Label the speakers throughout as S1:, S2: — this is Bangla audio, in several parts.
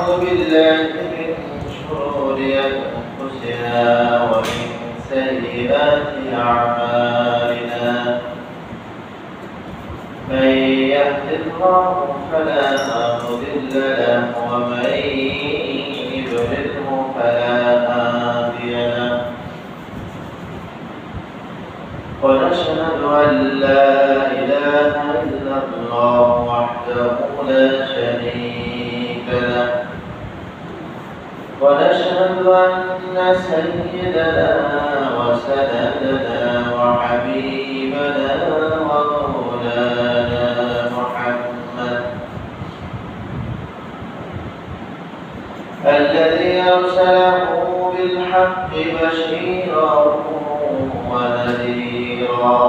S1: ونعوذ بالله من شرور أنفسنا ومن سيئات أعمالنا من يهد الله فلا مضل له ومن يضلله فلا هادي له ونشهد أن لا إله إلا الله وحده لا شريك له ونشهد أن سيدنا وسندنا وحبيبنا ومولانا محمد الذي أرسله بالحق بشيرا ونذيرا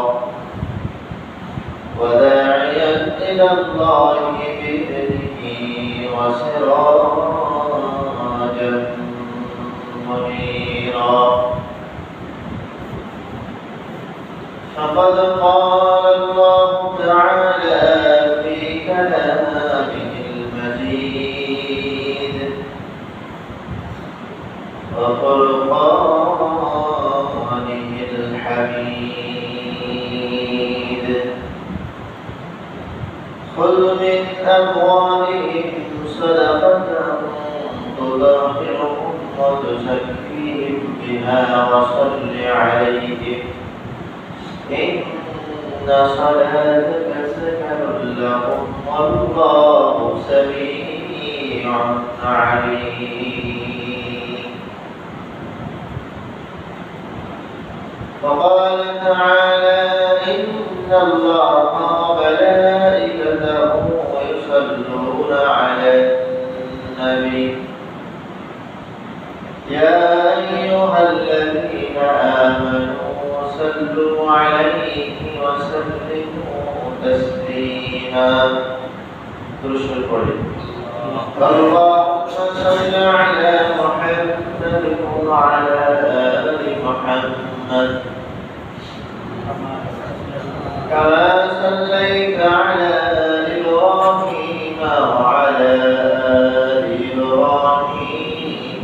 S1: وداعيا إلى الله بإذنه وسراجا منيرا فقد قال الله تعالى في كلامه المجيد وفرقانه الحميد خذ من أموالهم صدقة تطهرهم وتزكيهم بها وصل عليهم إن صلاتك سكن لهم والله سميع عليم. وقال تعالى إن الله وملائكته يصلون على النبي يا أيها الذين آمنوا صلوا عليه وسلموا تسليما. اللهم صل على محمد وعلى آل محمد كما صليت على إبراهيم وعلى آل إبراهيم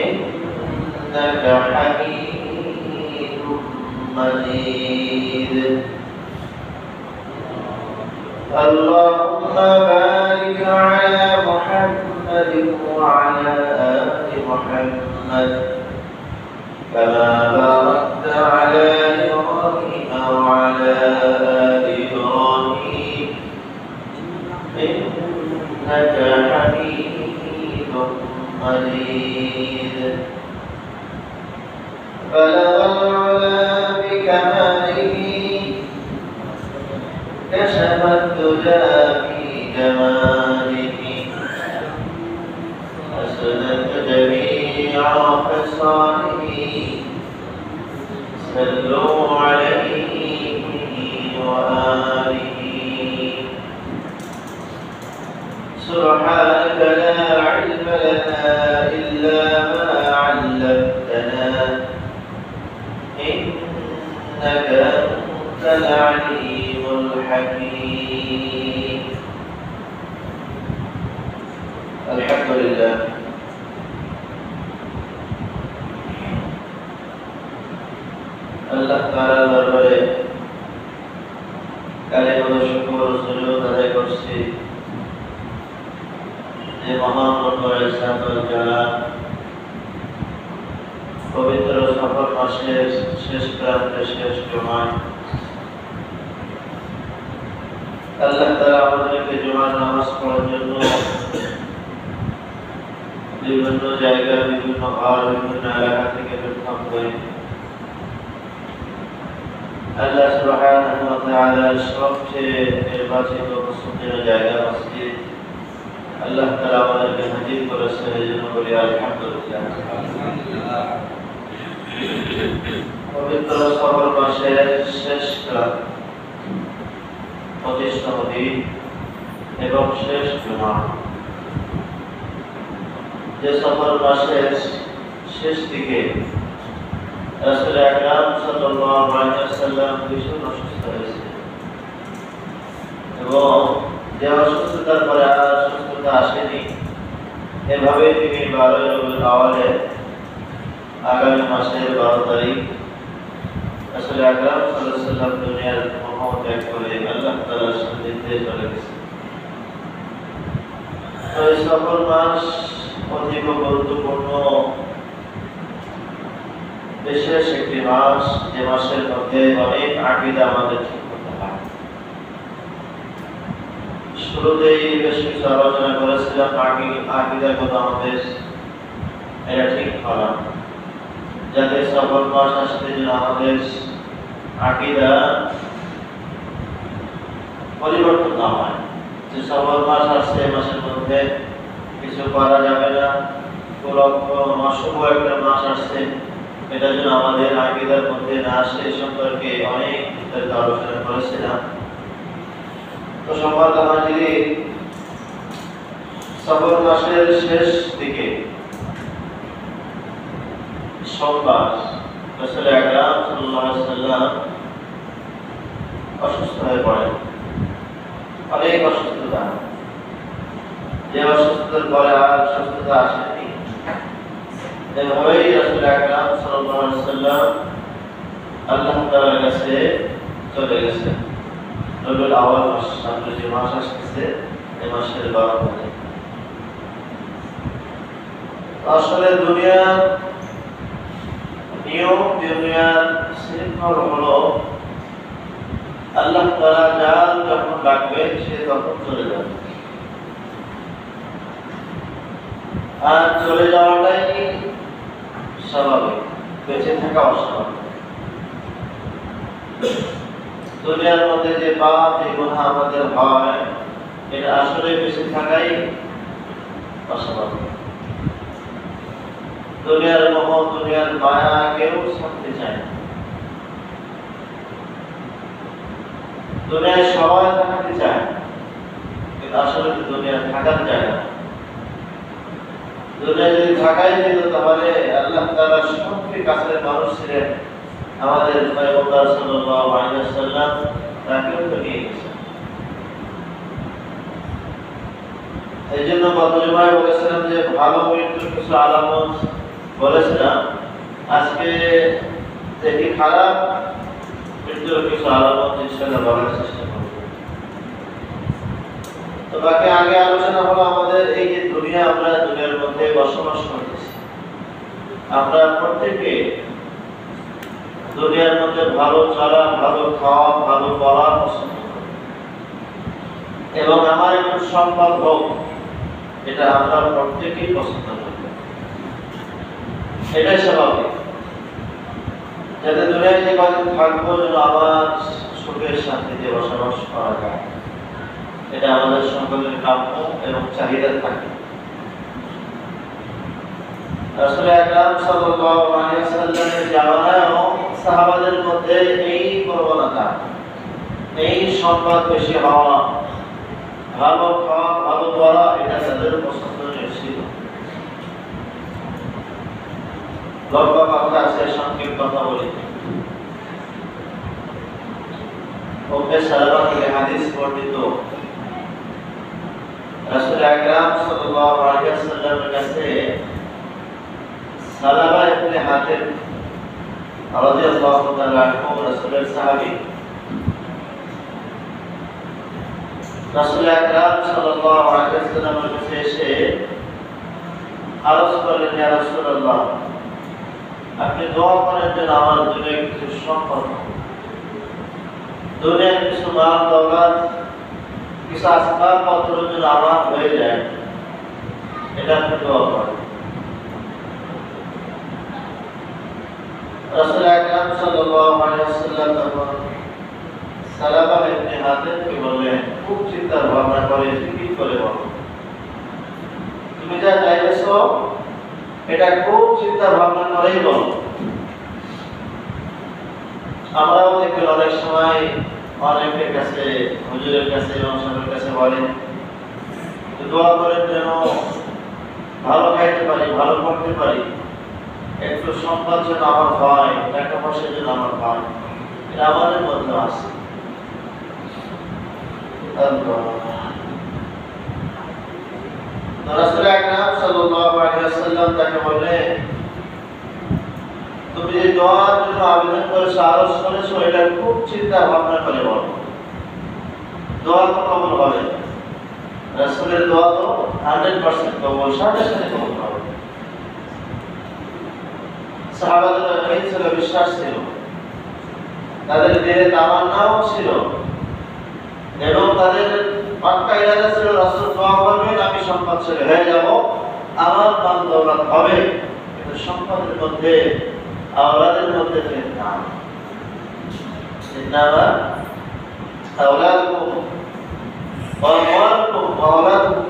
S1: إنك حميد مجيد. اللهم بارك على محمد وعلى آل محمد كما باركت على إبراهيم وعلى آل إبراهيم إنك حميد مجيد. بلغ العلا بكماله كشف الدجى في جماله أسلك جميع خصاله صلوا عليه وآله. سبحانك لا علم لنا إلا ما علمتنا إنك أنت العليم الحكيم. الحمد لله আল্লাহ তাআলার দরবারে কালিমা শুকর ও সুজুদ আদায় করছি যে মহান রব্বুল ইজ্জতুল জালাল পবিত্র সফর মাসের শেষ প্রান্তে শেষ জুমায় আল্লাহ তাআলা আমাদেরকে জুমার নামাজ পড়ার জন্য বিভিন্ন জায়গা বিভিন্ন ঘর বিভিন্ন এলাকা থেকে বের করে আল্লাহ সুবহানাহু ওয়া তাআলার সবচেয়ে নির্বাচিত পছন্দের জায়গা মসজিদ আল্লাহ তাআলা আমাদেরকে হাজির করেছেন এই জন্য বলি আলহামদুলিল্লাহ। পবিত্র সফর মাসের শেষ রাত 25তম দিন এবং শেষ জুমা যে সফর মাসের শেষ দিকে রাসূল আকরাম সাল্লাল্লাহু আলাইহি ওয়াসাল্লাম ভীষণ অসুস্থ হয়েছিলেন এবং যে অসুস্থতার পরে আর সুস্থ অসুস্থতা আসেনি। এভাবে তিনি 12 রবিউল আওয়ালে আগামী মাসের 12 তারিখ রাসূল আকরাম সাল্লাল্লাহু আলাইহি ওয়াসাল্লাম দুনিয়ার মোহ ত্যাগ করে আল্লাহ তাআলার সান্নিধ্যে চলে গেছেন। তো এই সফর মাস অধিক গুরুত্বপূর্ণ বিশেষ একটি মাস, যে মাসের মধ্যে অনেক আকীদা আমাদের ঠিক করতে হয়। শুরুতেই বেশ কিছু আলোচনা করেছিলাম আকীদাগত আমাদের এটা ঠিক করা, যাতে সফর মাস আসতে যেন আমাদের আকীদা পরিবর্তন না হয়। যে সফর মাস আসছে, মাসের মধ্যে কিছু করা যাবে না, অশুভ একটা মাস আসছে, এটা যেন আমাদের আকীদার মধ্যে না আসে সম্পর্কে অনেক আলোচনা করেছিলাম। তো সম্মানিত হাজিরিন, সফর মাসের শেষ দিকে সোমবার রাসূল আকরাম সাল্লাল্লাহু আলাইহি ওয়াসাল্লাম অসুস্থ হয়ে পড়েন। অনেক অসুস্থতা, যে অসুস্থতার পরে আর সুস্থতা আসেনি। এভাবেই রাসূল আকরাম সাল্লাল্লাহু আলাইহি ওয়াসাল্লাম আল্লাহ তাআলার কাছে চলে গেছেন। রবিউল আউয়াল মাস, সামনে যে মাস আসছে, এই মাসের 12 তারিখ। আসলে দুনিয়ার নিয়ম, দুনিয়ার শৃঙ্খল হলো আল্লাহ তাআলা যার যখন ডাকবেন সে তখন চলে যাবে, আর চলে যাওয়াটাই স্বাভাবিক, বেঁচে থাকা অস্বাভাবিক। দুনিয়ার মধ্যে যে পাপ, যে গুনাহ আমাদের হয়, এটা আসলে বেঁচে থাকাই অস্বাভাবিক। দুনিয়ার মোহ, দুনিয়ার মায়া কেউ ছাড়তে চায় না। দুনিয়ায় সবাই থাকতে চায়, কিন্তু আসলে দুনিয়া থাকার জায়গা। দুনিয়া যদি থাকাই যেত, তাহলে আল্লাহ তাআলা সবচেয়ে কাছের মানুষ ছিলেন আমাদের পয়গম্বর সাল্লাল্লাহু আলাইহি ওয়াসাল্লাম, তাকেও তো নিয়ে গেছেন। এই জন্য গত জুমায় বলেছিলাম যে ভালো মৃত্যুর কিছু আলামত বলেছিলাম। আজকে দেখি খারাপ মৃত্যুর কিছু আলামত ইনশাআল্লাহ বলার চেষ্টা করব। তো বাকি আগে আলোচনা হলো আমাদের এই যে দুনিয়া, আমরা দুনিয়ার মধ্যে বসবাস করতেছি, আমরা প্রত্যেকে দুনিয়ার মধ্যে ভালো চলা, ভালো খাওয়া, ভালো বলা পছন্দ করি, এবং আমার একটু সম্পদ হোক, এটা আমরা প্রত্যেকেই পছন্দ করি। এটাই স্বাভাবিক, যাতে দুনিয়ায় যে কদিন থাকবো যেন আমার সুখের শান্তিতে বসবাস করা যায়, এটা আমাদের সকলের কাম্য এবং চাহিদা থাকে। রাসূল আকরাম সাল্লাল্লাহু আলাইহি ওয়াসাল্লামের জামানায় সাহাবাদের মধ্যে এই প্রবণতা, এই সম্পদ বেশি হওয়া, ভালো খাওয়া, ভালো পড়া, এটা তাদের পছন্দনীয় ছিল। লম্বা কথা আছে, সংক্ষেপ কথা বলি। উম্মে সালামা থেকে হাদিস বর্ণিত, রাসূল আকরাম সাল্লাল্লাহু আলাইহি ওয়াসাল্লামের কাছে সালামা ইবনে হাতিব রাদিয়াল্লাহু তাআলা আনহু, রাসূলের সাহাবী, রাসূল আকরাম সাল্লাল্লাহু আলাইহি ওয়াসাল্লামের কাছে এসে আরজ করলেন, ইয়া রাসূলুল্লাহ, আপনি দোয়া করেন যেন আমার দুনিয়ায় কিছু সম্পদ, দুনিয়ার কিছু মাল দৌলত, কিছু আসবাবপত্র যেন আমার হয়ে যায়, এটা আপনি দোয়া করেন। রাসূল আকরাম সাল্লাল্লাহু আলাইহি ওয়াসাল্লাম তখন সালামা ইবনে হাতিবকে বললেন, খুব চিন্তা ভাবনা করে ফিকির করে বলো, তুমি যা চাইছো এটা খুব চিন্তা ভাবনা করেই বলো। আমরাও দেখি অনেক সময় অনেকের কাছে, হুজুরের কাছে, ইমামের কাছে বলেন দোয়া করেন যেন ভালো খাইতে পারি, ভালো পড়তে পারি, একটু সম্পদ যেন আমার হয়, টাকা পয়সা যেন আমার হয়, এটা আমাদের মধ্যে আছে। রাসূল আকরাম সাল্লাল্লাহু আলাইহি ওয়াসাল্লাম তাকে বললেন, তুমি যে দোয়ার জন্য আবেদন করেছো, আরজ করেছো, এটা খুব চিন্তা ভাবনা করে বলো, দোয়া তো কবুল হবে। রাসূলের দোয়া তো 100% কবুল, সাথে সাথে কবুল হবে। সাহাবাদের এই ছিল বিশ্বাস ছিল, তাদের দিলে তামান্নাও ছিল এবং তাদের পাক্কা ইরাদা ছিল, রাসূল দোয়া করবেন আমি সম্পদশালী হয়ে যাব, আমার মাল দৌলত হবে, কিন্তু সম্পদের মধ্যে আওলাদের মধ্যে ফিতনা, ইন্নামা আওলাদুকুম ওয়া আমওয়ালুকুম ওয়া আওলাদুকুম,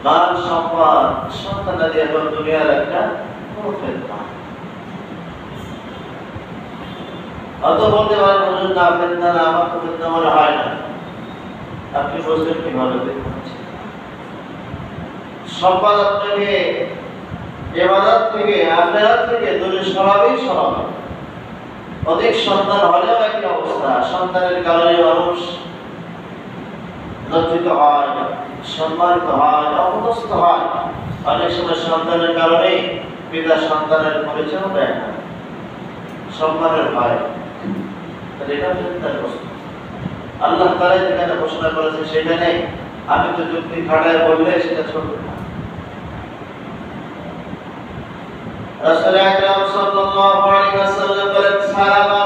S1: মাল সম্পদ সন্তানাদি এবং দুনিয়ার একটা বড় ফিতনা। অত বলতে পারেন হুজুর না ফিতনা না, আমার তো ফিতনা মনে হয় না। আপনি বুঝলেন কিভাবে ফিতনা হচ্ছে? সম্পদ আপনাকে ইবাদত থেকে, আখিরাত থেকে দূরে সরাবেই সরাবে। অধিক সন্তান হলেও একই অবস্থা, সন্তানের কারণে মানুষ লজ্জিত হয়, সম্মানিত হয়, অপদস্থ হয়। অনেক সময় সন্তানের কারণে পিতা সন্তানের পরিচয় দেয় না, সম্মানের ভয়। এটা ফিতনার প্রশ্ন। আল্লাহ তাআলা যেখানে ঘোষণা করেছে সেখানে আমি তো যুক্তি খাটায় বললে সেটা চলবে না। রাসূল আকরাম সাল্লাল্লাহু আলাইহি ওয়াসাল্লাম বলেন, সাহাবা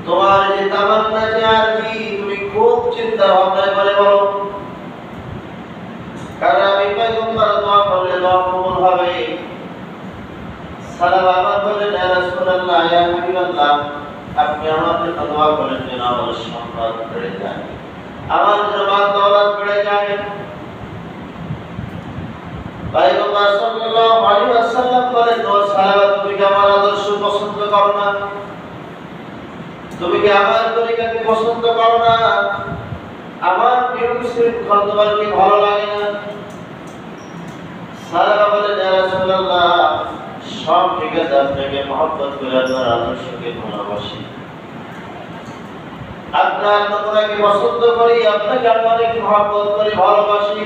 S1: তোমার যে তামান্না যে আরজি তুমি খুব চিন্তা ভাবনা করে বলো, কারণ আমি পয়গম্বর দোয়া করলে দোয়া কবুল হবে। সাহাবা আবার বলেন, ইয়া রাসূলুল্লাহ ইয়া হাবিবাল্লাহ, আপনি আমার জন্য দোয়া করেন যেন আমার সম্পদ বেড়ে যায়, আমার জন্য মাল দৌলত বেড়ে যায়। পয়গম্বর সাল্লাল্লাহু আলাইহি ওয়াসাল্লাম বলেন, ও সাহাবা তুমি কি আমার আদর্শ পছন্দ করো না? তুমি কি আমার তরিকাকে পছন্দ করো না? আমার নিয়ম শৃঙ্খলা তোমার কি ভালো লাগে না? সাহাবা বলেন, ইয়া রাসূলুল্লাহ সব ঠিক আছে, আপনাকে মহব্বত করে আপনার আদর্শকে ভালোবাসি, আপনার নমুনাকে পছন্দ করি, আপনাকে অনেক মহব্বত করি, ভালোবাসি।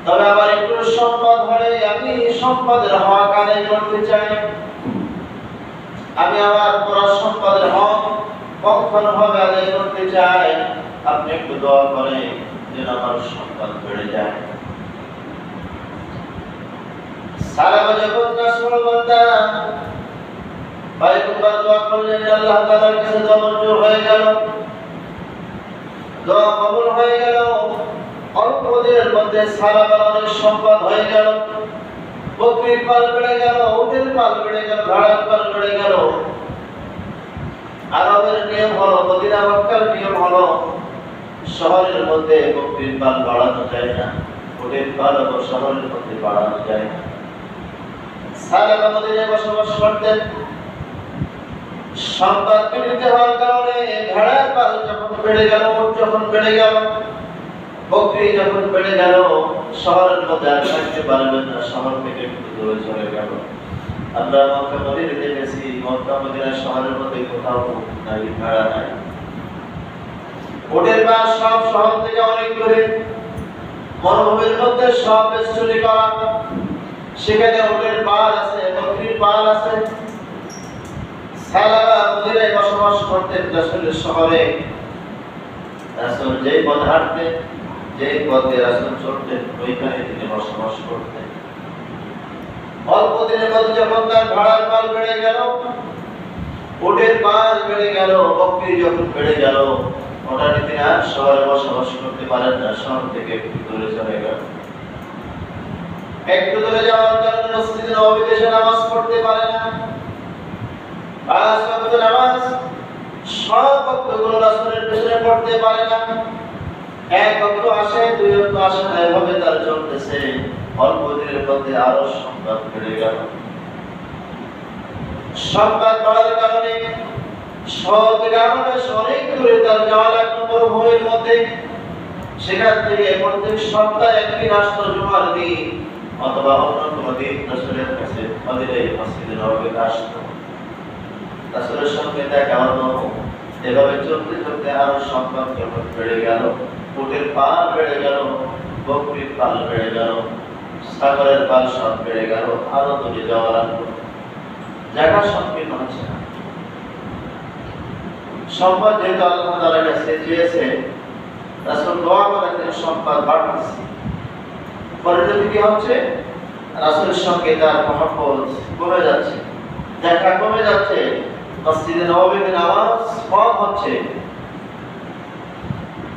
S1: তবে আমার একটু সম্পদ হলে আমি সম্পদের হক আদায় করতে চাই, আমি আমার পুরো সম্পদের হক পক্ষানুভাবে আদায় করতে চাই। আপনি একটু দোয়া করেন যেন আমার সম্পদ বেড়ে যায়। সাহাবা যখন রাসূল বলতেন, পয়গম্বর দোয়া করলেন, আল্লাহ তাআলার কাছে দোয়া মঞ্জুর হয়ে গেল, দোয়া কবুল হয়ে গেল। অল্প দিনের মধ্যে সাহাবার অনেক সম্পদ হয়ে গেল, বকরির পাল বেড়ে গেল, উটের পাল বেড়ে গেল, ঘোড়ার পাল বেড়ে গেল। আরবের নিয়ম হলো, মদিনা মক্কার নিয়ম হলো, শহরের মধ্যে বকরির পাল বাড়ানো যায় না, উটের পাল শহরের মধ্যে বাড়ানো যায় না। সাহাবা মদিনায় বসবাস করতেন, সম্পদ বৃদ্ধি হওয়ার কারণে ঘোড়ার পাল যখন বেড়ে গেল, উট যখন বেড়ে গেল, বকরি যখন বেড়ে গেল, শহরের মধ্যে আর থাকতে পারবেন না, শহর থেকে একটু দূরে চলে গেল। আমরা মক্কা মদিনায় দেখেছি, মক্কা মদিনা শহরের মধ্যে কোথাও নাই, ভাড়া নাই। উটের পাল সব শহর থেকে অনেক দূরে, মরুভূমির মধ্যে সব বেষ্টনী করা, সেখানে উটের পাল আছে, বকরির পাল আছে। সাহাবা মদিনায় বসবাস করতেন, রাসূলের শহরে। রাসূল যেই পথ হাঁটতেন, যেই পথে রাসূল চলতেন, ওইখানে তিনি বসবাস করতেন। অল্প দিনের মধ্যে যখন তার ঘোড়ার পাল বেড়ে গেল, উটের পাল বেড়ে গেল, বকরি যখন বেড়ে গেল, ওটাতে তিনি আর শহরে বসবাস করতে পারেন না, শহর থেকে একটু দূরে চলে গেল। একটু দূরে যাওয়ার কারণে মসজিদে নববীতে এসে নামাজ পড়তে পারে না। পাঁচ ওয়াক্ত নামাজ সব ওয়াক্তগুলো রাসূলের পেছনে পড়তে পারে না। এক ওয়াক্ত আসে, দুই ওয়াক্ত আসে না, এভাবে তার চলতেছে। অল্প দিনের মধ্যে আরো সম্পদ বেড়ে গেল। সম্পদ বাড়ার কারণে শহর থেকে অনেক দূরে তার যাওয়া লাগলো, মরুভূমির মধ্যে। সেখান থেকে প্রত্যেক সপ্তাহে একদিন আসতো, জুমার দিন অথবা অন্য কোনো দিন রাসূলের কাছে মদিনায় মসজিদে নববীতে আসতো, রাসূলের সঙ্গে দেখা হতো। এভাবে চলতে চলতে আরো সম্পদ যখন বেড়ে গেল, উটের পাল বেড়ে গেল, বকরির পাল বেড়ে গেল, ছাগলের পাল সব বেড়ে গেল, আরো দূরে যাওয়া লাগলো। জায়গা সংকীর্ণ হচ্ছে না। সম্পদ যেহেতু আল্লাহ তাআলার কাছে চেয়েছে, রাসূল দোয়া করেছেন সম্পদ বাড়তেছে। পরিণতি কি হচ্ছে? রাসূলের সঙ্গে তার মহব্বত কমে যাচ্ছে, দেখা কমে যাচ্ছে, মসজিদে নববীতে নামাজ কম হচ্ছে।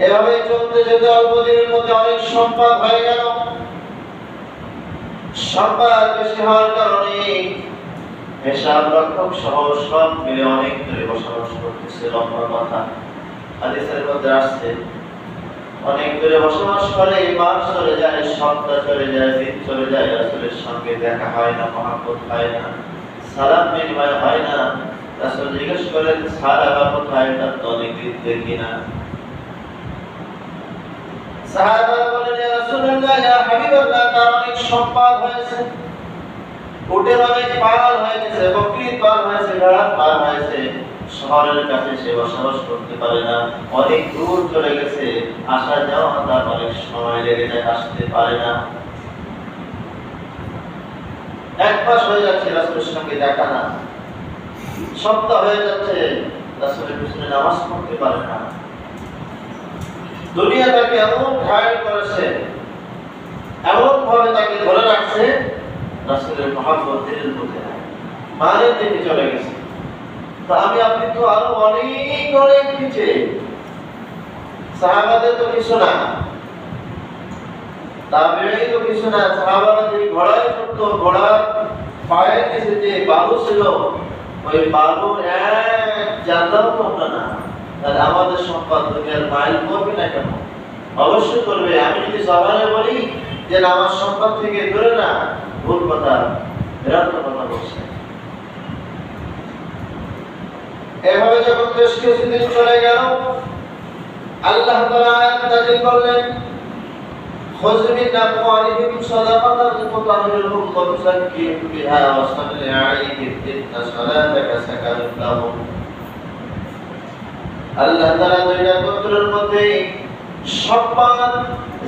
S1: এভাবে চলতে যেতে অল্প দিনের মধ্যে অনেক সম্পদ হয়ে গেল। সম্পদ বেশি হওয়ার কারণে হিসাব রক্ষক সহ সব মিলে অনেক দূরে বসবাস করতেছে। লম্বা কথা, হাদিসের মধ্যে আসছে অনেক দূরে বসবাস করে, মাস চলে যায়, সপ্তাহ চলে যায়, দিন চলে যায়, রাসূলের সঙ্গে দেখা হয় না, মহব্বত হয় না, সালাম বিনিময় হয় না। রাসূল জিজ্ঞেস করেন সাহাবা কোথায়? তার তো অনেক দিন দেখি না। সাহাবারা বলেন ইয়া রাসূলুল্লাহ, ইয়া হাবিবাল্লাহ, তার অনেক সম্পদ হয়েছে, উটের অনেক পাল হয়ে গেছে, বকরির পাল হয়েছে, ভেড়ার পাল হয়েছে, শহরের কাছে সে বসবাস করতে পারে না, অনেক দূর চলে গেছে, আসা যাওয়া তার অনেক সময় লেগে যায়, আসতে পারে না। এক মাস হয়ে যাচ্ছে রাসূলের সঙ্গে দেখা না, সপ্তাহ হয়ে যাচ্ছে রাসূলের পিছনে নামাজ পড়তে পারে না। দুনিয়া তাকে এমন ঘায়েল করেছে, এমন ভাবে তাকে ধরে রাখছে, রাসূলের মহব্বত দিলের মধ্যে নাই, মানের দিকে চলে গেছে। তো আমি আপনি তো আরো অনেক অনেক নিচে, সাহাবাদের তো কিছু না, তাবেঈন তো কিছু না। সাহাবারা যে ঘোড়ায় চড়তো, ঘোড়ার পায়ের নিচে যে বালু ছিল, ওই বালু এক জানলাও তো আমরা না। তাহলে আমাদের সম্পদ দুনিয়ার মাইল করবে না কেন? অবশ্যই করবে। আমি যদি জবানে বলি যে আমার সম্পদ থেকে দূরে না, ভুল কথা, ভ্রান্ত কথা বলছে। এভাবে যখন বেশ কিছুদিন চলে গেল, আল্লাহ তাআলা আয়াত নাযিল করলেন, খুয মিন আমওয়ালিহিম সাদাকাতান তুতাহহিরুহুম ওয়া তুযাক্কিহিম বিহা ওয়া সাল্লি আলাইহিম ইন্না সালাতাকা সাকানুন লাহুম। আল্লাহ তাআলা দুইটা গোত্রের মধ্যে সম্পদ,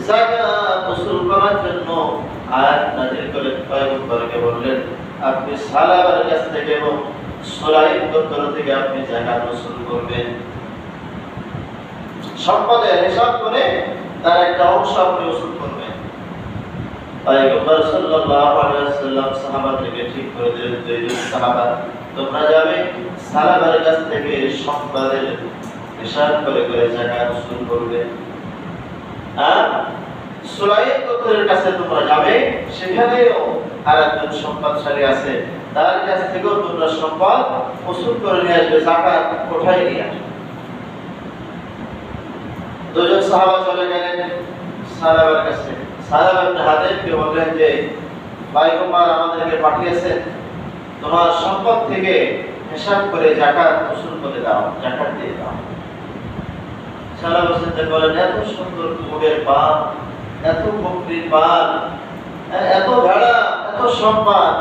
S1: যাকাত ওসুল করার জন্য আয়াত নাযিল করে পয়গম্বরকে বললেন, আপনি সালাবার কাছ থেকে এবং সুলাইম গোত্র থেকে আপনি যাকাত ওসুল করবেন। সম্পদের হিসাব করে তার একটা অংশ আপনি ওসুল করবেন। পয়গম্বর সাল্লাল্লাহু আলাইহি ওয়াসাল্লাম সাহাবাদেরকে ঠিক করে দিলেন, দুইজন সাহাবা, তোমরা যাবে সালাবার কাছ থেকে সম্পদের হিসাব করে করে যাকাত ওসুল করবে। আর সুলাইম গোত্রের কাছে তোমরা যাবে, সেখানেও আরেকজন সম্পদশালী আছে, তার কাছ থেকেও তোমরা সম্পদ ওসুল করে নিয়ে আসবে, যাকাত কোথায় নিয়ে আসবে। দুজন সাহাবা চলে গেলেন সালাবার কাছে। সালাবা ইবনে হাদিবকে বললেন যে পয়গম্বর আমাদেরকে পাঠিয়েছেন, তোমার সম্পদ থেকে হিসাব করে যাকাত ওসুল করে দাও, যাকাত দিয়ে দাও। সালাবা বলেন, এত সুন্দর উটের পাল, এত বকরির পাল, এত ভেড়া, এত সম্পদ,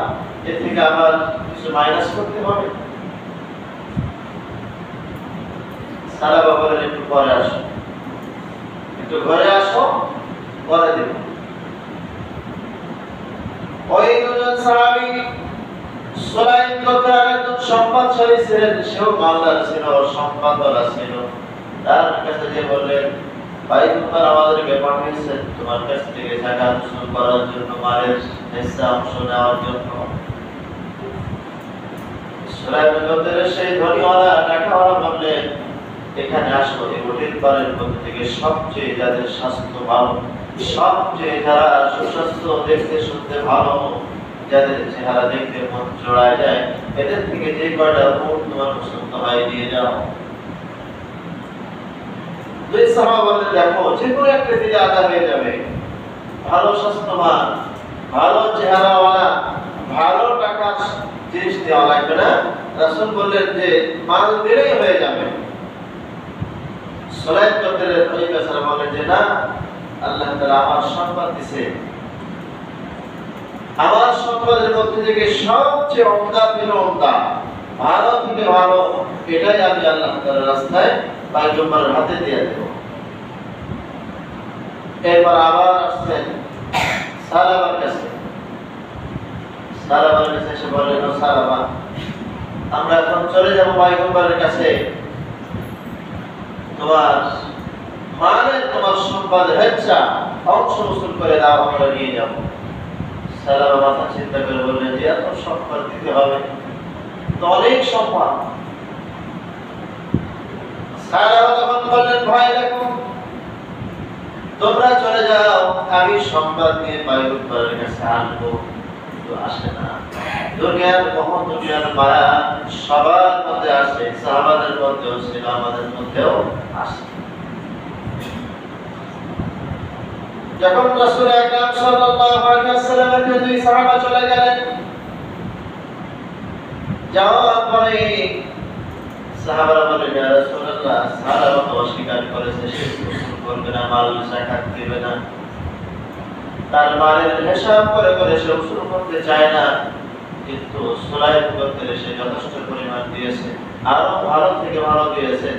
S1: এর থেকে আবার কিছু মাইনাস করতে হবে? সালাবা বলেন, একটু পরে আসো, একটু ঘরে আসো, পরে দেব। ওই দুজন সাহাবী, সুলাইম গোত্রের একজন সম্পদশালী ছিলেন, সেও মালদার ছিল, সম্পদওয়ালা ছিল। তার কাছে যে বললেন, পয়গম্বর আমাদেরকে পাঠিয়েছেন তোমার কাছ থেকে যাকাত ওসুল করার জন্য, মালের হিস্সা অংশ নেওয়ার জন্য। সুলাইম গোত্রের সেই ধনীওয়ালা টাকাওয়ালা বললেন, এখানে আসো, এই উটের পালের মধ্যে থেকে সবচেয়ে যাদের স্বাস্থ্য ভালো, সবচেয়ে যারা সুস্বাস্থ্য, দেখতে শুনতে ভালো, যাদের চেহারা দেখতে মন জোড়ায় যায়, এদের থেকে যে কয়টা উট তোমার পছন্দ হয় দিয়ে যাও। দুই সাহাবা বললেন, দেখো যে কোনো একটা দিলে আদা হয়ে যাবে, ভালো স্বাস্থ্যবান, ভালো চেহারাওয়ালা, ভালো টাকার জিনিস দেওয়া লাগবে না। রাসূল বললেন যে মাল দিলেই হয়ে যাবে। সুলাইম গোত্রের ওই বেচারা বলেন যে না, আল্লাহ তাআলা আমার সম্পদ দিয়েছে, আমার সম্পদের মধ্যে থেকে সবচেয়ে উম্মা থেকে উম্মা, ভালো থেকে ভালো, এটাই আমি আল্লাহ তাআলার রাস্তায় পয়গম্বরের হাতে দিয়ে দেব। এরপর আবার আসছেন সালাবার কাছে। সালাবার কাছে এসে বললেন, ও সালাবা, আমরা এখন চলে যাবো পয়গম্বরের কাছে, তোমার মানে তোমার সম্পদ হেচ্ছা অংশ উসুল করে দাও, আমরা নিয়ে যাবো। সালাবা মাথা চিন্তা করে বললেন যে এত সম্পদ দিতে হবে তো, অনেক সম্পদ। সালাবা তখন বললেন, ভাই দেখো, তোমরা চলে যাও, আমি সম্পদ নিয়ে পয়গম্বরের কাছে আসবো। কিন্তু আসে না। দুনিয়ার মোহ, দুনিয়ার মায়া সবার মধ্যে আসে, সাহাবাদের মধ্যেও ছিল, আমাদের মধ্যেও আসে। যখন রাসূল আকরাম সাল্লাল্লাহু আলাইহি ওয়াসাল্লামের দুই সাহাবা চলে গেলেন, যাওয়ার পরে সাহাবারা বললেন, ইয়া রাসূলুল্লাহ, সালাবা তো অস্বীকার করেছে, সে গোসল করবে না, মাল যাকাত দেবে না, তার মালের হিসাব করে করে সে গোসল করতে চায় না, কিন্তু সুলাইম করতে সে যথেষ্ট পরিমাণ দিয়েছে, আরো ভালো থেকে ভালো দিয়েছে,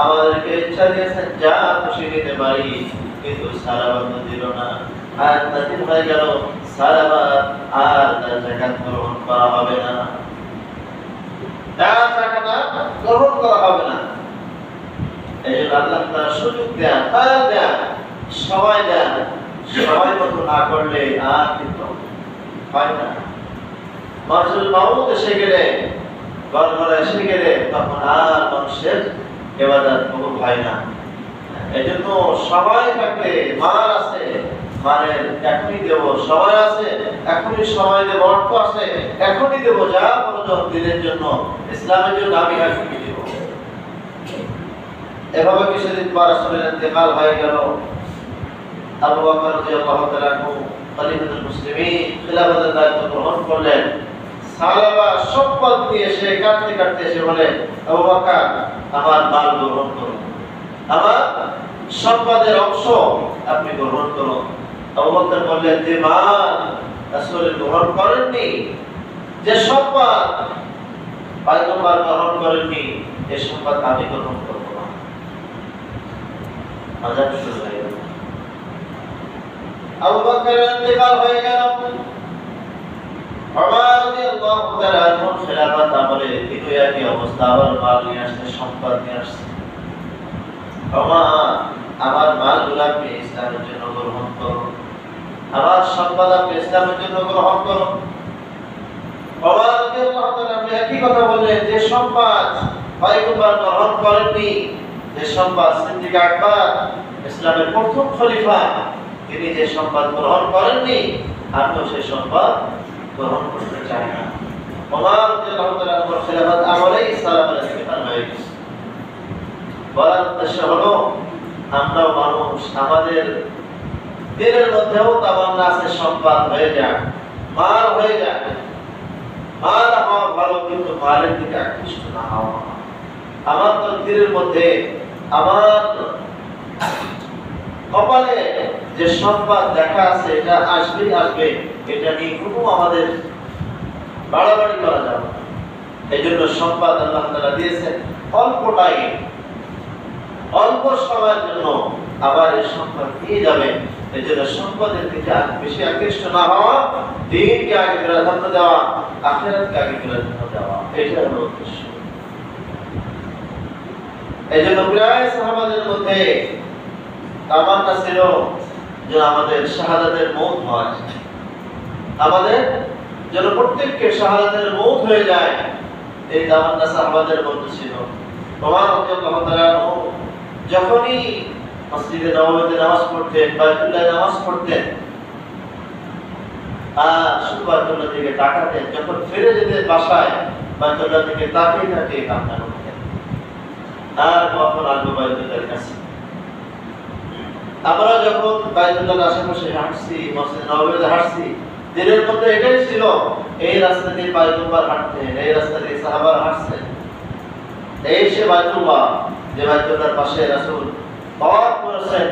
S1: আমাদেরকে ইচ্ছা দিয়েছেন যা খুশি দিতে পারি, কিন্তু সালাবা তো দিল না। আর নাজিল হয়ে গেল, সালাবা আর তার যাকাত গ্রহণ করা হবে না, তার যাকাত গ্রহণ করা হবে না। এই জন্য আল্লাহ তাআলা সুযোগ দেন, তার দেন, সময় দেন, সময় মতো না করলে আর কিন্তু হয় না। মাসুল মাউত এসে গেলে, গড়গড়া এসে গেলে, তখন আর মানুষের ইবাদত কবুল হয় না। এই জন্য সময় থাকলে, মাল আছে, মালের এখনই দেব, সময় আছে এখনই সময় দেব, অর্থ আছে এখনই দেব, যা প্রয়োজন দিনের জন্য, ইসলামের জন্য আমি এখনই দেব। এভাবে কিছুদিন পর রাসূলের ইন্তেকাল হয়ে গেল। আবু বকর রাদিয়াল্লাহু তাআলা খলিফাতুল মুসলিমিন খিলাফতের দায়িত্ব গ্রহণ করলেন। সালাবা সম্পদ নিয়ে সে কাটতে কাটতে এসে বলে, আবু বকর, আমার মাল গ্রহণ করুন, আমার সম্পদের অংশ আপনি গ্রহণ করুন। আবু বকর বললেন, যে মাল রাসূল গ্রহণ করেননি, যে সম্পদ পয়গম্বর গ্রহণ করেননি, এই সম্পদ আমি গ্রহণ করব না। আযাব শুরু হয়ে গেল। আবু বকরের ইন্তেকাল হয়ে গেল। ওমর রাদিয়াল্লাহু তাআলা আনহু খিলাফত আমলে দ্বিতীয় একই অবস্থা, আবার মাল নিয়ে আসছে, সম্পদ নিয়ে আসছে। ওমর, আমার মালগুলো আপনি ইসলামের জন্য গ্রহণ করুন, আমার সম্পদ আপনি ইসলামের জন্য গ্রহণ করুন। ওমর রাদিয়াল্লাহু তাআলা একই কথা বললেন, যে সম্পদ পয়গম্বর গ্রহণ করেননি, যে সম্পদ সিদ্দিক আকবর ইসলামের প্রথম খলিফা তিনি যে সম্পদ গ্রহণ করেননি, আমিও সেই সম্পদ গ্রহণ করতে চাই না। ওমর রাদিয়াল্লাহু তাআলা খিলাফত আমলেই সালাবার ইন্তেকাল হয়ে গেছে। বলার উদ্দেশ্য হলো, আমরাও মানুষ, আমাদের দিলের মধ্যেও তামান্না আছে সম্পদ হয়ে যায়, মাল হয়ে যায়। মাল হওয়া ভালো, কিন্তু মালের দিকে আকৃষ্ট না হওয়া। আমার তো দিলের মধ্যে, আমার কপালে যে সম্পদ দেখা আছে, এটা আসবেই আসবে, এটা নিয়ে কোনো আমাদের বাড়াবাড়ি করা যাবে না। এই জন্য সম্পদ আল্লাহ তাআলা দিয়েছেন অল্প টাইম, অল্প সময়ের জন্য, আবার এই সম্পদ দিয়ে যাবে। এই জন্য সম্পদের দিকে বেশি আকৃষ্ট না হওয়া, দিনকে আগে প্রাধান্য দেওয়া, আখিরাতকে আগে প্রাধান্য দেওয়া, এটা হলো উদ্দেশ্য। এই জন্য প্রায় সাহাবাদের মধ্যে তামান্না ছিল যে আমাদের শাহাদাতের মওত হয়, আমাদের যেন প্রত্যেককে শাহাদাতের মওত হয়ে যায়, এই তামান্না সাহাবাদের মধ্যে ছিল। ওমর রাদিয়াল্লাহু তাআলা যখনই মসজিদে নববীতে নামাজ পড়তেন, বাইতুল্লাহে নামাজ পড়তেন, আর শুধু বাইতুল্লাহ দিকে তাকাতেন, যখন ফিরে যেতেন বাসায়, বাইতুল্লাহ দিকে তাকিয়ে তাকিয়ে কান্না করতেন, আর কখন আসবো বাইতুল্লাহর কাছে। আমরা যখন বাইতুল্লাহর আশেপাশে হাঁটছি, মসজিদে নববীতে হাঁটছি, দিনের মধ্যে এটাই ছিল, এই রাস্তা দিয়ে পয়গম্বর হাঁটতেন, এই রাস্তা দিয়ে সাহাবারা হাঁটছেন, এই সে বাইতুল্লাহ, যে বাইতুল্লাহর পাশে রাসূল তওয়াফ করেছেন,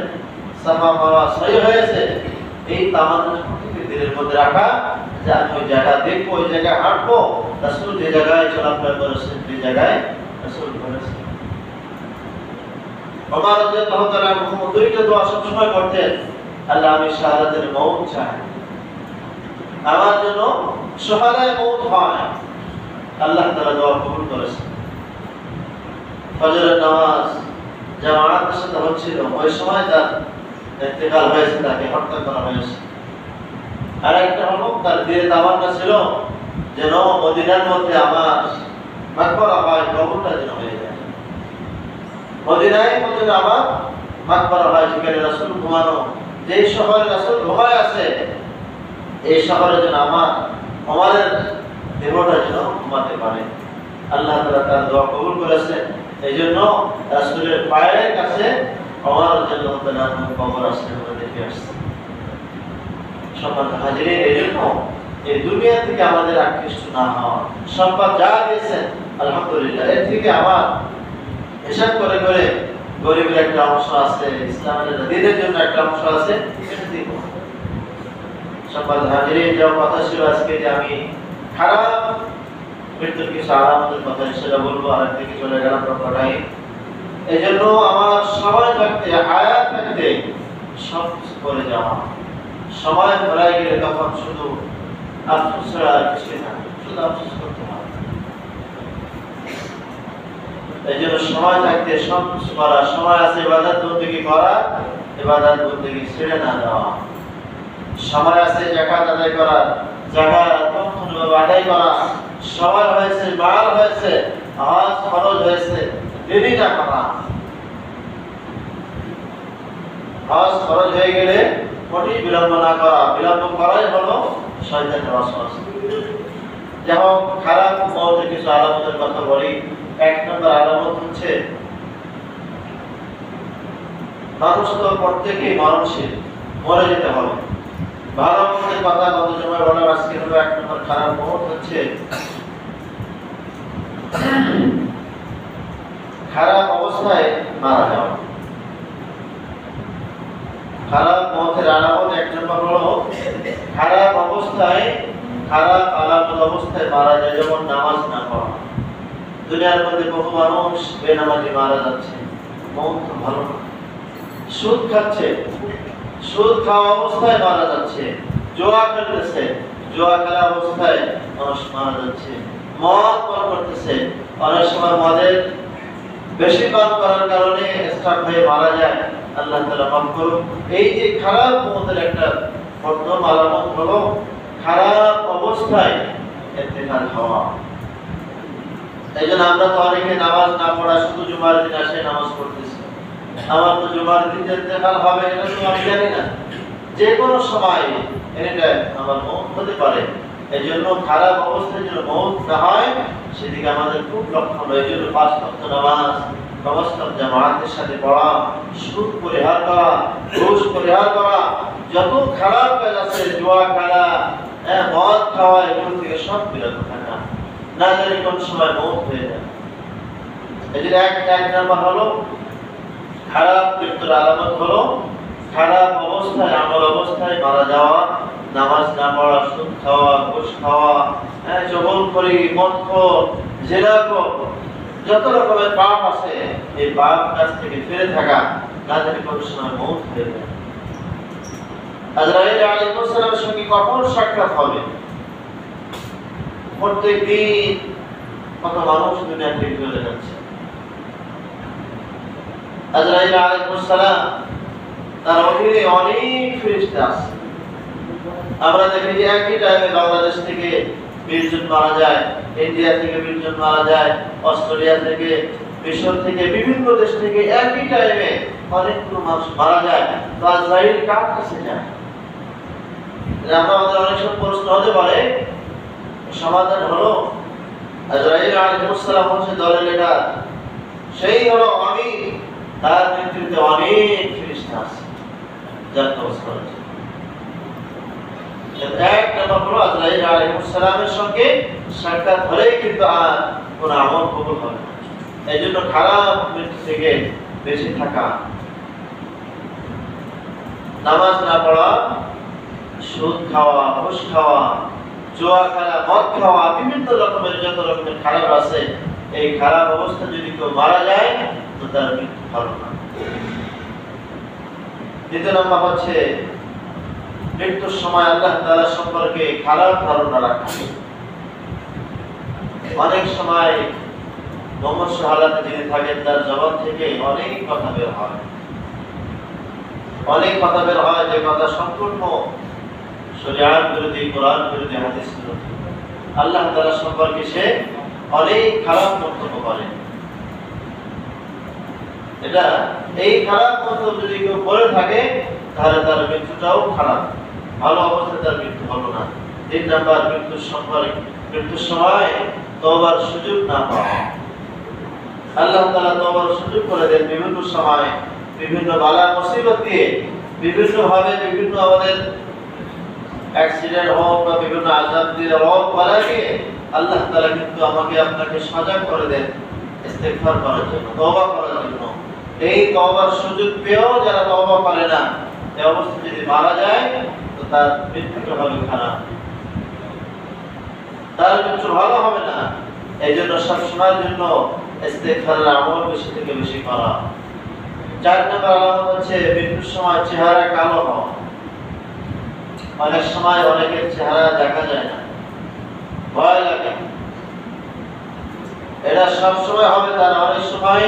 S1: সাফা মারওয়া সই হয়েছে। এই তামান্না প্রত্যেকটি দিনের মধ্যে রাখা, যে আমি ওই জায়গা দেখবো, ওই জায়গায় হাঁটবো, রাসূল যে জায়গায় চলাফেরা করেছেন, যে জায়গায় রাসূল করেছেন। ওমর রাদিয়াল্লাহু তাআলা দুইটা দোয়া সবসময় করতেন। আল্লাহ আমি শাহাদাতের মওত চাই, আমার জন্য শাহাদায়ে মওত হয়। আল্লাহ তাআলা দোয়া কবুল করেছেন। ফজরের নামাজ জামাতের সাথে হচ্ছিল, ওই সময় তার ইন্তেকাল হয়েছে, তাকে হত্যা করা হয়েছে। আর একটা হলো তার দিলে তামান্না ছিল যেন মদিনার মধ্যে আমার মাকবরা হয়, কবরটা যেন হয়ে যায়। মদিনায় মধ্যে আমার মাকবরা হয়, যেখানে রাসূল ঘুমানো, যে শহরে রাসূল ঘুমায় আছে, এই শহরে যেন আমাদের দেহটা যেন ঘুমাতে পারে। আল্লাহ তাআলা তার দোয়া কবুল করেছেন। এই জন্য রাসূলের পায়ের কাছে ওমর রাদিয়াল্লাহু তাআলা কবর আছে, আমরা দেখে আসছি। সম্মানিত হাজিরিন, এই জন্য এই দুনিয়া থেকে আমাদের আকৃষ্ট না হওয়া, সম্পদ যা দিয়েছেন আলহামদুলিল্লাহ, এর থেকে আমার হিসাব করে করে গরিবের একটা অংশ আছে, ইসলামের দিনের জন্য একটা অংশ আছে, এটা দিব। সম্মানিত হাজিরিন, যে কথা ছিল আজকে যে আমি খারাপ মৃত্যুর কিছু আলামতের কথা সেটা বলবো, আর একদিকে চলে গেলাম প্রকারাই। এই জন্য আমার সময় থাকতে, হায়াত থাকতে সব কিছু করে যাওয়া। সময় ভরাই গেলে তখন শুধু আফসোস ছাড়া আর কিছুই না, শুধু আফসোস করতে হবে। এই জন্য সময় থাকতে সব কিছু করা, সময় আছে ইবাদত বন্দেগী করা, ইবাদত বন্দেগী ছেড়ে না দেওয়া। সময় আছে যাকাত আদায় করা, যাকাত সম্পূর্ণভাবে আদায় করা। সময় হয়েছে, মাল হয়েছে, হজ খরচ হয়েছে, দেরি না করা। হজ খরচ হয়ে গেলে মোটেই বিলম্ব না করা, বিলম্ব করাই হলো শয়তানের ওয়াসওয়াসা। যেমন খারাপ মওতের কিছু আলামতের কথা বলি। এক নম্বর আলামত হচ্ছে মানুষ তো প্রত্যেকেই মরণশীল, মরে যেতে হবে। ভালো মতের কথা গত জমায় বলার আজকে হলো এক নম্বর খারাপ মওত হচ্ছে খারাপ অবস্থায় মারা যাওয়া। খারাপ মওতের আলামত এক নম্বর হলো খারাপ অবস্থায়, খারাপ আলামত অবস্থায় মারা যায়। যেমন নামাজ না পড়া। দুনিয়ার মধ্যে বহু মানুষ বেনামাজি মারা যাচ্ছে, মওত তো ভালো না। সুদ খাচ্ছে, সুদ খাওয়া অবস্থায় মারা যাচ্ছে। জুয়া খেলতেছে, জুয়া খেলা অবস্থায় মানুষ মারা যাচ্ছে। মদ পান করতেছে, অনেক সময় মদের বেশি পান করার কারণে স্ট্রোক হয়ে মারা যায়। আল্লাহ তাআলা মাফ করুন। এই যে খারাপ মওতের একটা প্রথম আলামত হলো খারাপ অবস্থায় ইন্তেকাল হওয়া। এই জন্য আমরা তো অনেকে নামাজ না পড়া, শুধু জুমার দিন আসে নামাজ পড়তেছি। আমার তো জুমার দিন ইন্তেকাল হবে এটা তো আমি জানি না, যে কোনো সময় এটা আমার মওত হতে পারে। এই জন্য খারাপ অবস্থায় যেন মওত না হয় সেদিকে আমাদের খুব লক্ষ্য। এই জন্য 5 ওয়াক্ত নামাজ ব্যবস্থা জামাতের সাথে পড়া, সুদ পরিহার করা, ঘুষ পরিহার করা, যত খারাপ কাজ আছে, জুয়া খেলা, মদ খাওয়া, এগুলো থেকে সব বিরত থাকা। না জানি কোন সময় মওত হয়ে যায়। এই যে এক নাম্বার হলো খারাপ মৃত্যুর আলামত হলো খারাপ অবস্থায়, আমল অবস্থায় মারা যাওয়া। নামাজ না পড়া, সুদ খাওয়া, ঘুষ খাওয়া, চগলখড়ি, মদখোর, জিনাখোর, যত রকমের পাপ আছে, এই পাপ কাজ থেকে ফিরে থাকা। না জানি কোন সময় মওত হয়ে যায়। আজরাইল আলাইহিস সালামের সঙ্গে কখন সাক্ষাৎ হবে? প্রত্যেক দিন কত মানুষ দুনিয়া থেকে চলে যাচ্ছে। আজরাইল আলাইহিস সালাম তার অধীনে অনেক ফেরেশতা আছে। আমরা দেখি যে একই টাইমে বাংলাদেশ থেকে 20 জন মারা যায়, ইন্ডিয়া থেকে 20 জন মারা যায়, অস্ট্রেলিয়া থেকে, মিশর থেকে, বিভিন্ন দেশ থেকে একই টাইমে অনেকগুলো মানুষ মারা যায়। তো আজরাইল কার কাছে যায়? আমাদের অনেক সময় প্রশ্ন হতে পারে, সমাধান হলো আজরাইল আলাইহিস সালাম হচ্ছে দলের লিডার, সেই হলো আমি, তার নেতৃত্বে অনেক ফেরেশতা আছে যার কাজ করেছে। এক নম্বর হলো আজরাইল আলাইহিস সালামের সঙ্গে সাক্ষাৎ হলেই কিন্তু আর কোনো আমল কবুল হবে না। এই জন্য খারাপ মৃত্যু থেকে বেঁচে থাকা, নামাজ না পড়া, সুদ খাওয়া, ঘুষ খাওয়া, জুয়া খেলা, মদ খাওয়া, বিভিন্ন রকমের যত রকমের খারাপ আছে, এই খারাপ অবস্থা যদি কেউ মারা যায় তো তার মৃত্যু ভালো না। দ্বিতীয় নম্বর হচ্ছে মৃত্যুর সময় আল্লাহ তাআলা সম্পর্কে খারাপ ধারণা রাখা। অনেক সময় মুমূর্ষ হালাতে যিনি থাকেন তার জবান থেকে অনেক কথা বের হয়, যে কথা সম্পূর্ণ শরীয়ত বিরোধী, কোরআন বিরোধী, হাদিস বিরোধী। আল্লাহ তাআলা সম্পর্কে সে অনেক খারাপ মন্তব্য করে। এই খারাপ মন্তব্য যদি কেউ করে থাকে তাহলে তার মৃত্যুটাও খারাপ, ভালো অবস্থায় তার মৃত্যু হলো না। 3 নাম্বার, মৃত্যুর সময় তওবার সুযোগ না পাওয়া। আল্লাহ তাআলা তওবার সুযোগ করে দেন বিভিন্ন সময়, বিভিন্ন বালা মুসিবত দিয়ে, বিভিন্ন ভাবে, বিভিন্ন আমাদের অ্যাক্সিডেন্ট হোক বা বিভিন্ন আযাব দিয়ে, রোগ বালাকে আল্লাহ তাআলা কিন্তু আমাকে আপনাকে সজাগ করে দেন ইস্তিগফার করার জন্য, তওবা করার জন্য। এই তওবার সুযোগ পেয়েও যারা তওবা করে না, এই অবস্থায় যদি মারা যায় তো তার মৃত্যুটা হবে খারাপ, তার মৃত্যু ভালো হবে না। এই জন্য সবসময়ের জন্য ইস্তিগফারের আমল বেশি থেকে বেশি করা। 4 নম্বর আলামত হচ্ছে মৃত্যুর সময় চেহারা কালো হওয়া। অনেক সময় অনেকের চেহারা দেখা যায় না, ভয় লাগে। এটা সব সময় হবে তা না। অনেক সময়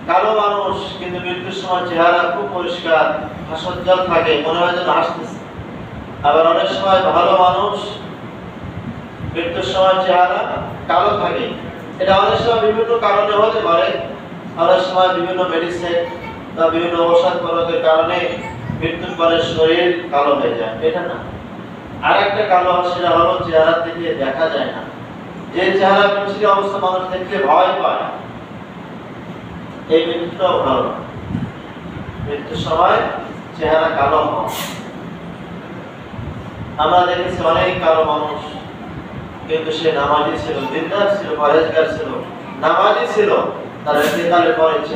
S1: কালো মানুষ কিন্তু মৃত্যুর সময় চেহারা খুব পরিষ্কার, হাস্যোজ্জ্বল থাকে, মনে হয় যেন হাসতেছে। আবার অনেক সময় ভালো মানুষ মৃত্যুর সময় চেহারা কালো থাকে। এটা অনেক সময় বিভিন্ন কারণে হতে পারে। অনেক সময় বিভিন্ন মেডিসিন বা বিভিন্ন ঔষধ প্রয়োগের কারণে মৃত্যুর পরে শরীর কালো হয়ে যায়, এটা না। আরেকটা কালো সেটা হলো চেহারা থেকে দেখা যায় না। যে চেহারা বিচ্ছিরি অবস্থা মানুষ দেখলে ভয় পায়, এই মৃত্যুটাও ভালো না। মৃত্যুর সময় চেহারা কালো হয়। আমরা দেখেছি অনেক কালো মানুষ, কিন্তু সে নামাজি ছিল, দিনদার ছিল, পরহেজগার ছিল, নামাজি ছিল, তার ইন্তেকালের পরে